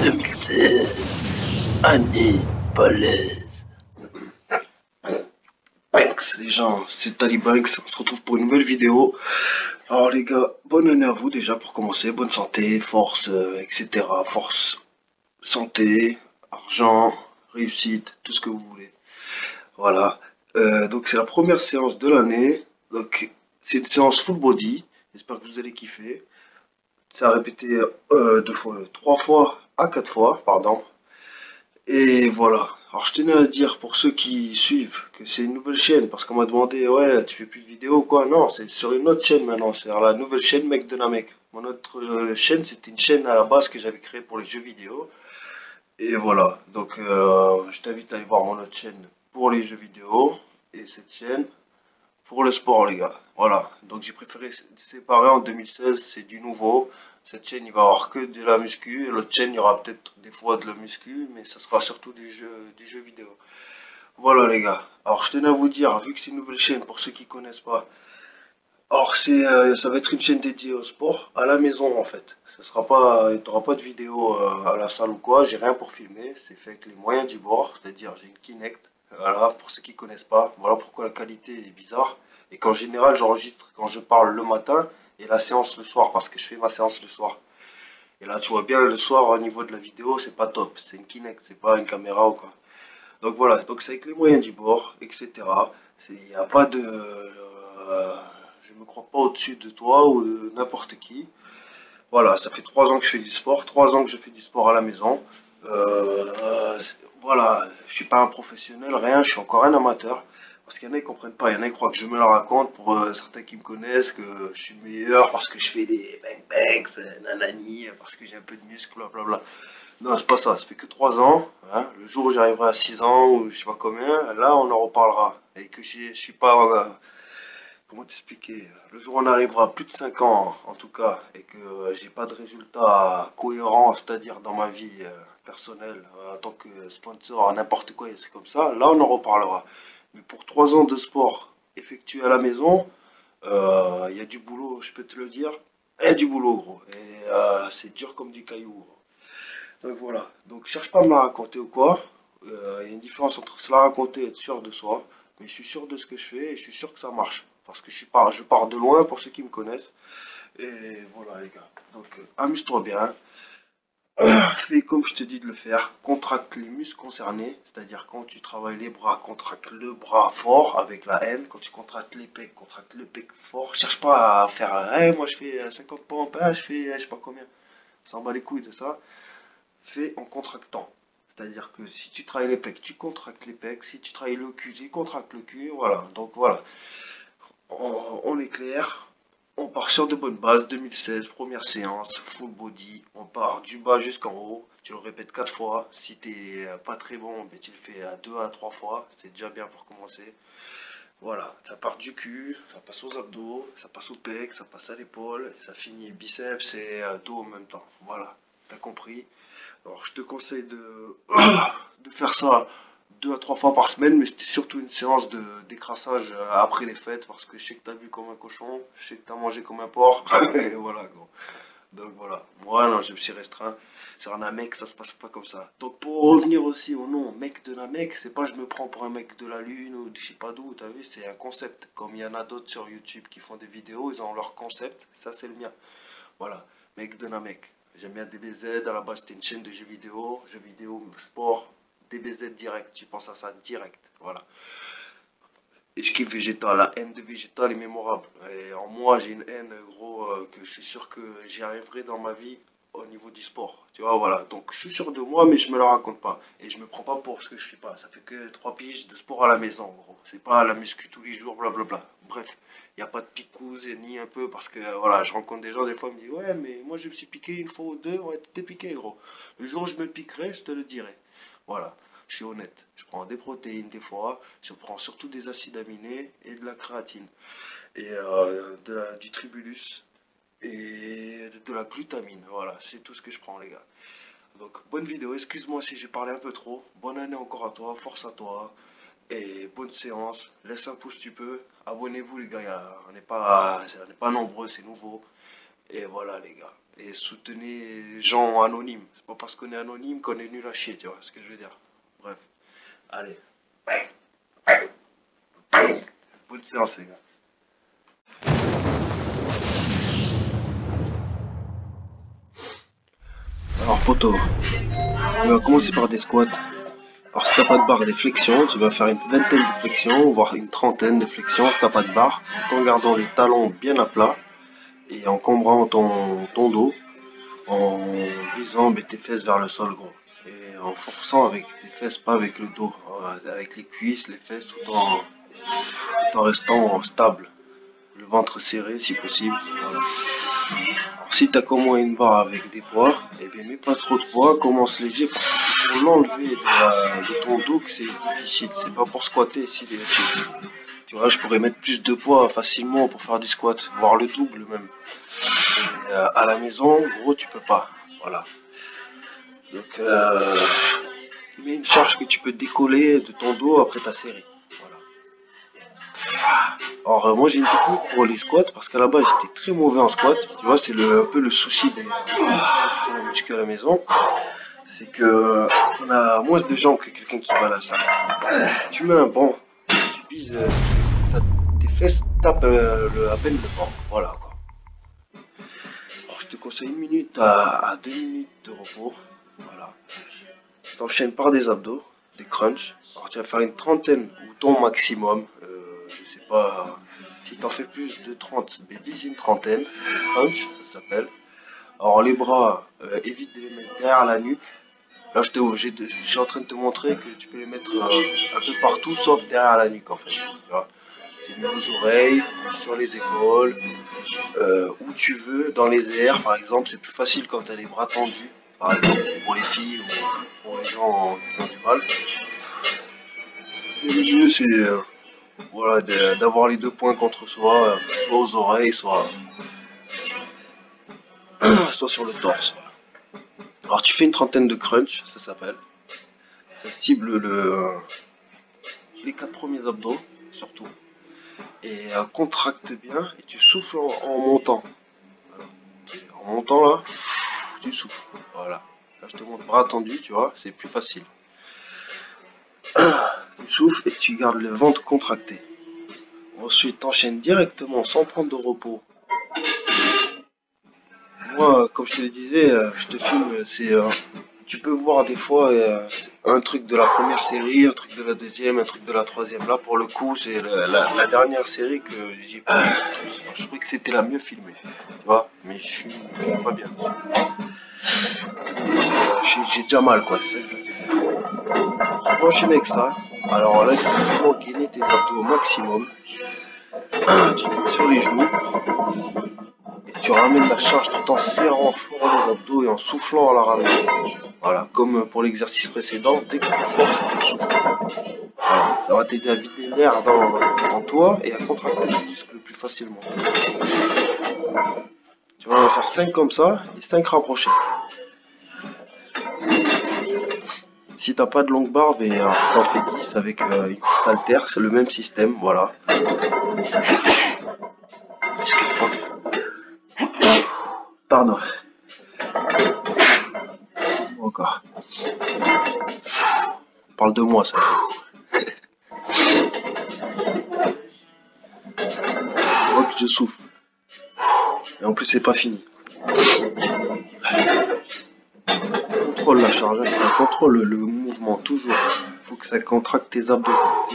2016, année palaise. Banks, les gens, c'est Talibanks, on se retrouve pour une nouvelle vidéo. Alors les gars, bonne année à vous déjà pour commencer, bonne santé, force, etc. Force, santé, argent, réussite, tout ce que vous voulez. Voilà. Donc c'est la première séance de l'année. Donc c'est une séance full body. J'espère que vous allez kiffer. C'est à répéter deux fois, trois fois à quatre fois, pardon. Et voilà. Alors je tenais à dire pour ceux qui suivent que c'est une nouvelle chaîne parce qu'on m'a demandé ouais tu fais plus de vidéos ou quoi. Non, c'est sur une autre chaîne maintenant. C'est la nouvelle chaîne Mec de Namek. Mon autre chaîne c'était une chaîne à la base que j'avais créée pour les jeux vidéo. Et voilà. Donc je t'invite à aller voir mon autre chaîne pour les jeux vidéo et cette chaîne pour le sport, les gars. Voilà. Donc j'ai préféré séparer en 2016, c'est du nouveau. Cette chaîne, il va y avoir que de la muscu. Et l'autre chaîne, il y aura peut-être des fois de la muscu, mais ça sera surtout du jeu vidéo. Voilà, les gars. Alors, je tenais à vous dire, vu que c'est une nouvelle chaîne, pour ceux qui connaissent pas, alors ça va être une chaîne dédiée au sport, à la maison en fait. Ça sera pas, il n'y aura pas de vidéo à la salle ou quoi. J'ai rien pour filmer. C'est fait avec les moyens du bord, c'est-à-dire j'ai une Kinect. Voilà, pour ceux qui connaissent pas. Voilà pourquoi la qualité est bizarre. Et qu'en général, j'enregistre quand je parle le matin et la séance le soir, parce que je fais ma séance le soir. Et là, tu vois bien le soir au niveau de la vidéo, c'est pas top. C'est une Kinect, c'est pas une caméra ou quoi. Donc voilà, donc c'est avec les moyens du bord, etc. Il n'y a pas de, je me crois pas au-dessus de toi ou de n'importe qui. Voilà, ça fait 3 ans que je fais du sport, 3 ans que je fais du sport à la maison. Voilà, je suis pas un professionnel, rien, je suis encore un amateur. Parce qu'il y en a qui comprennent pas, il y en a qui croient que je me la raconte pour certains qui me connaissent, que je suis le meilleur parce que je fais des bang bangs, nanani, parce que j'ai un peu de muscle, blablabla. Non, c'est pas ça, ça fait que 3 ans. Hein. Le jour où j'arriverai à 6 ans ou je sais pas combien, là on en reparlera. Et que je suis pas. Comment t'expliquer? Le jour où on arrivera à plus de 5 ans en tout cas, et que j'ai pas de résultats cohérents, c'est-à-dire dans ma vie personnelle, en tant que sponsor, n'importe quoi, et c'est comme ça, là on en reparlera. Mais pour 3 ans de sport effectué à la maison, il y a du boulot, je peux te le dire. Il y a du boulot, gros. Et c'est dur comme du caillou, gros. Donc voilà. Donc cherche pas à me la raconter ou quoi. Il y a une différence entre se la raconter et être sûr de soi. Mais je suis sûr de ce que je fais et je suis sûr que ça marche. Parce que je pars de loin pour ceux qui me connaissent. Et voilà les gars. Donc amuse-toi bien. Fais comme je te dis de le faire. Contracte les muscles concernés. C'est-à-dire quand tu travailles les bras, contracte le bras fort avec la haine. Quand tu contractes les pecs, contracte le pec fort. Cherche pas à faire hey, moi je fais 50 pompes, je fais je sais pas combien. Ça en bat les couilles de ça. Fais en contractant. C'est-à-dire que si tu travailles les pecs, tu contractes les pecs. Si tu travailles le cul, tu contractes le cul. Voilà. Donc voilà. On est clair. On part sur de bonnes bases. 2016, première séance, full body. On part du bas jusqu'en haut. Tu le répètes 4 fois. Si t'es pas très bon, ben, tu le fais à 2 à 3 fois. C'est déjà bien pour commencer. Voilà, ça part du cul, ça passe aux abdos, ça passe au pec, ça passe à l'épaule, ça finit biceps et dos en même temps. Voilà, t'as compris. Alors je te conseille de faire ça 2 à 3 fois par semaine, mais c'était surtout une séance de décrassage après les fêtes parce que je sais que t'as bu comme un cochon, je sais que t'as mangé comme un porc, et voilà gros. Donc voilà, moi non, je me suis restreint. Sur un mec, ça se passe pas comme ça. Donc pour revenir aussi au nom mec de la mec, c'est pas je me prends pour un mec de la lune ou de je sais pas d'où, t'as vu, c'est un concept. Comme il y en a d'autres sur YouTube qui font des vidéos, ils ont leur concept, ça c'est le mien. Voilà, mec de la mec. J'aime bien DBZ, à la base c'était une chaîne de jeux vidéo, sport, DBZ direct, tu penses à ça direct, voilà. Et je kiffe Vegeta, la haine de Vegeta elle est mémorable. Et en moi, j'ai une haine, gros, que je suis sûr que j'y arriverai dans ma vie au niveau du sport. Tu vois, voilà. Donc, je suis sûr de moi, mais je me la raconte pas. Et je me prends pas pour ce que je suis pas. Ça fait que 3 piges de sport à la maison, gros. C'est pas la muscu tous les jours, blablabla. Bref, il n'y a pas de picouse ni un peu parce que, voilà, je rencontre des gens, des fois, ils me disent, ouais, mais moi, je me suis piqué une fois ou deux. Ouais, t'es piqué, gros. Le jour où je me piquerai, je te le dirai. Voilà. Je suis honnête. Je prends des protéines des fois, je prends surtout des acides aminés et de la créatine. Et du tribulus et de la glutamine. Voilà, c'est tout ce que je prends les gars. Donc bonne vidéo, excuse-moi si j'ai parlé un peu trop. Bonne année encore à toi, force à toi. Et bonne séance. Laisse un pouce si tu peux. Abonnez-vous les gars, on n'est pas nombreux, c'est nouveau. Et voilà les gars. Et soutenez les gens anonymes. C'est pas parce qu'on est anonyme qu'on est nul à chier, tu vois ce que je veux dire. Bref, allez. Bonne séance, les gars. Alors, poto, on va commencer par des squats. Alors, si t'as pas de barre des flexions, tu vas faire une vingtaine de flexions, voire une trentaine de flexions si t'as pas de barre, tout en gardant les talons bien à plat et en cambrant ton dos, en visant tes fesses vers le sol, gros. Et en forçant avec tes fesses, pas avec le dos, avec les cuisses, les fesses, tout en restant stable. Le ventre serré si possible. Voilà. Alors, si tu as comme moi une barre avec des poids, et bien mets pas trop de poids, commence léger parce que c'est pour l'enlever de ton dos que c'est difficile. C'est pas pour squatter. Tu vois, je pourrais mettre plus de poids facilement pour faire du squat, voire le double même. Et, à la maison, gros, tu peux pas. Voilà. Donc, mets une charge que tu peux décoller de ton dos après ta série. Voilà. Alors moi j'ai une technique pour les squats parce qu'à la base j'étais très mauvais en squat. Tu vois, c'est un peu le souci des gens qui font la muscu à la maison. C'est que on a moins de jambes que quelqu'un qui va à la salle. Tu mets un banc, tu vises, tes fesses tapent à peine le banc. Voilà quoi. Alors je te conseille 1 minute à 2 minutes de repos. Voilà. T'enchaînes par des abdos, des crunchs. Alors tu vas faire une trentaine ou ton maximum. Je sais pas si t'en fais plus de 30, mais vise une trentaine. Crunch, ça s'appelle. Alors les bras, évite de les mettre derrière la nuque. Là, je suis en train de te montrer que tu peux les mettre un peu partout, sauf derrière la nuque en fait. Tu vois, tu les mets aux oreilles, sur les épaules, où tu veux, dans les airs par exemple. C'est plus facile quand tu as les bras tendus, par exemple pour les filles ou pour les gens qui ont du mal. Et le mieux c'est voilà, d'avoir les 2 points contre soi, soit aux oreilles, soit sur le torse. Voilà. Alors tu fais une trentaine de crunch, ça s'appelle. Ça cible les 4 premiers abdos, surtout. Et contracte bien et tu souffles en montant. Voilà. En montant là, tu souffles. Voilà. Là je te montre bras tendu, tu vois, c'est plus facile. Tu souffles et tu gardes le ventre contracté. Ensuite, t'enchaînes directement sans prendre de repos. Moi, comme je te le disais, je te filme, tu peux voir des fois un truc de la première série, un truc de la deuxième, un truc de la troisième. Là, pour le coup, c'est la dernière série que j'ai pas. Je trouvais que c'était la mieux filmée, tu vois, mais je suis pas bien. J'ai déjà mal, quoi. C'est ça que je veux dire. Je vais enchaîner avec ça. Alors là, il faut vraiment gainer tes abdos au maximum. Tu te mets sur les genoux. Et tu ramènes la charge tout en serrant fort les abdos et en soufflant à la ramener. Voilà, comme pour l'exercice précédent, dès que tu forces, tu souffles. Voilà, ça va t'aider à vider l'air en toi et à contracter les muscles plus facilement. Tu vas en faire 5 comme ça et 5 rapprochés. Si t'as pas de longue barbe, et t'en fais 10 avec une petite haltère, c'est le même système, voilà. Excuse-moi. Pardon. Excuse-moi encore. On parle de moi, ça. Je vois que je souffle. Et en plus, c'est pas fini. Contrôle la charge, contrôle le mouvement toujours. Il faut que ça contracte tes abdos.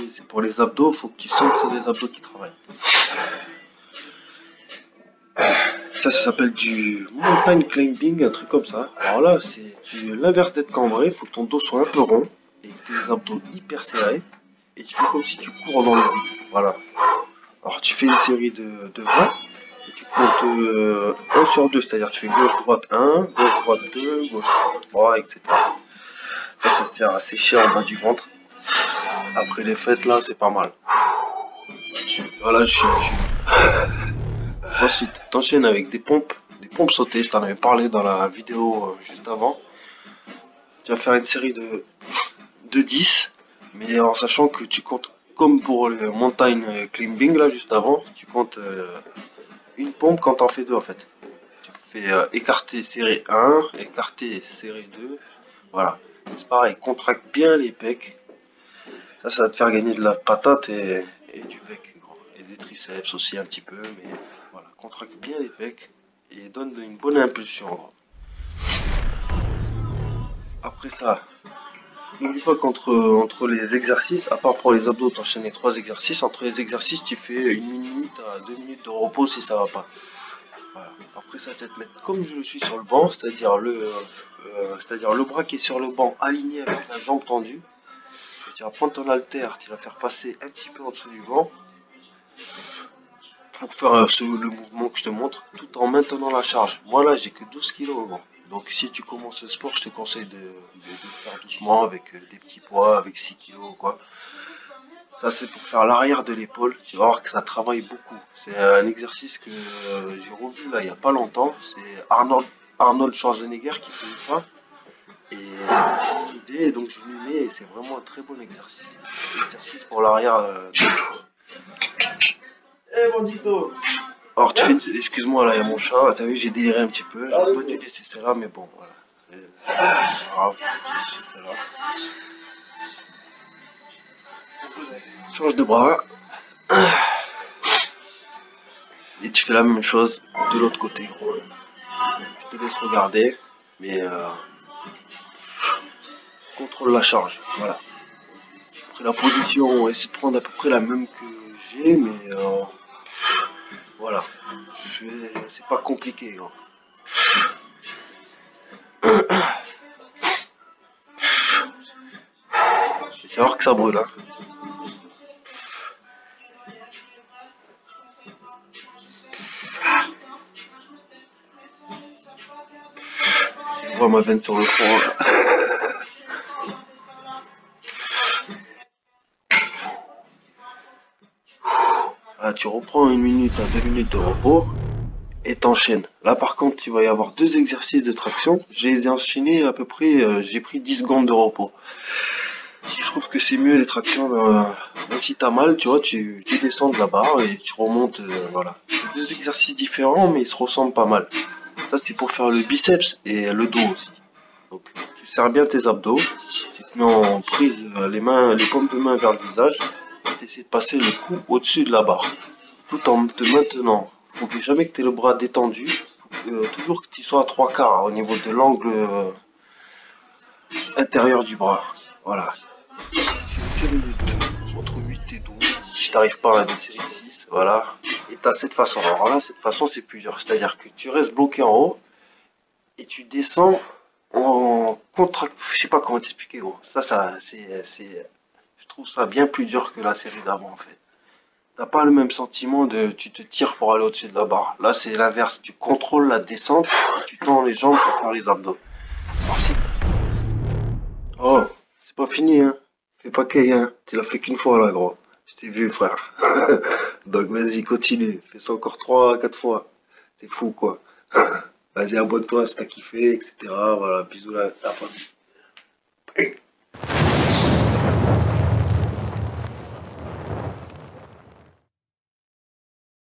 C'est pour les abdos, il faut que tu sens que c'est les abdos qui travaillent. Ça s'appelle du mountain climbing, un truc comme ça. Alors là, c'est l'inverse d'être cambré. Il faut que ton dos soit un peu rond et tes abdos hyper serrés. Et tu fais comme si tu cours dans le vide. Voilà. Alors tu fais une série de 20. Et tu comptes 1 sur 2, c'est-à-dire tu fais gauche-droite 1, gauche-droite 2, gauche-droite 3, etc. Ça sert à sécher en bas du ventre. Après les fêtes, là, c'est pas mal. Voilà, Ensuite, t'enchaînes avec des pompes sautées. Je t'en avais parlé dans la vidéo juste avant. Tu vas faire une série de 10, mais en sachant que tu comptes, comme pour le mountain climbing, là, juste avant, tu comptes une pompe quand t'en fais 2, en fait. fais écarté, serré 1, écarté, serré 2. Voilà. C'est pareil, contracte bien les pecs. Ça va te faire gagner de la patate et du pec, gros. Et des triceps aussi un petit peu, mais voilà. Contracte bien les pecs et donne une bonne impulsion, gros. Après ça, n'oublie pas entre les exercices, à part pour les abdos, t'enchaînes les 3 exercices. Entre les exercices, tu fais 1 minute à 2 minutes de repos si ça va pas. Voilà. Après ça, tu vas te mettre comme je le suis sur le banc, c'est-à-dire le bras qui est sur le banc aligné avec la jambe tendue. Et tu vas prendre ton haltère, tu vas faire passer un petit peu en dessous du banc pour faire le mouvement que je te montre, tout en maintenant la charge. Moi là, j'ai que 12 kilos. Bon. Donc si tu commences le sport, je te conseille de faire doucement avec des petits poids, avec 6 kilos quoi. Ça c'est pour faire l'arrière de l'épaule. Tu vas voir que ça travaille beaucoup. C'est un exercice que j'ai revu là il n'y a pas longtemps. C'est Arnold Schwarzenegger qui fait ça. Et j'ai l'idée, donc je lui mets et c'est vraiment un très bon exercice. Exercice pour l'arrière de l'épaule. Eh bandito! Alors tu fais, excuse-moi là, il y a mon chat, t'as vu j'ai déliré un petit peu, j'aurais pas dû laisser celle-là mais bon voilà. Grave, j'ai laissé celle-là. Change de bras. Et tu fais la même chose de l'autre côté gros. Je te laisse regarder, mais contrôle la charge, voilà. Après la position, essaie de prendre à peu près la même que j'ai, mais voilà. C'est pas compliqué gros. Tu vas voir que ça brûle hein. Tu vois ma veine sur le front. Ah, tu reprends 1 minute à 2 minutes de repos et t'enchaînes. Là par contre il va y avoir 2 exercices de traction. Je les ai enchaînés à peu près, j'ai pris 10 secondes de repos. Je trouve que c'est mieux les tractions, même si t'as mal, tu vois, tu descends de la barre et tu remontes, voilà. C'est 2 exercices différents mais ils se ressemblent pas mal. Ça c'est pour faire le biceps et le dos aussi. Donc tu serres bien tes abdos, tu te mets en prise les paumes de main vers le visage et tu essaies de passer le cou au-dessus de la barre. Tout en te maintenant. Faut que jamais que tu aies le bras détendu, toujours que tu sois à 3/4 au niveau de l'angle intérieur du bras. Voilà. Tu fais une série de entre 8 et 12. Si t'arrives pas à une série de 6, voilà. Et t'as cette façon. Alors là, cette façon c'est plus dur. C'est-à-dire que tu restes bloqué en haut et tu descends en contract. Je sais pas comment t'expliquer gros. Ça je trouve ça bien plus dur que la série d'avant en fait. T'as pas le même sentiment de tu te tires pour aller au-dessus de la barre. Là c'est l'inverse, tu contrôles la descente et tu tends les jambes pour faire les abdos. Oh, c'est pas fini hein. Fais pas qu'un, hein. Tu l'as fait qu'une fois là gros. Je t'ai vu frère. Donc vas-y continue. Fais ça encore 3 à 4 fois. C'est fou quoi. Vas-y abonne-toi si t'as kiffé, etc. Voilà, bisous là, la famille.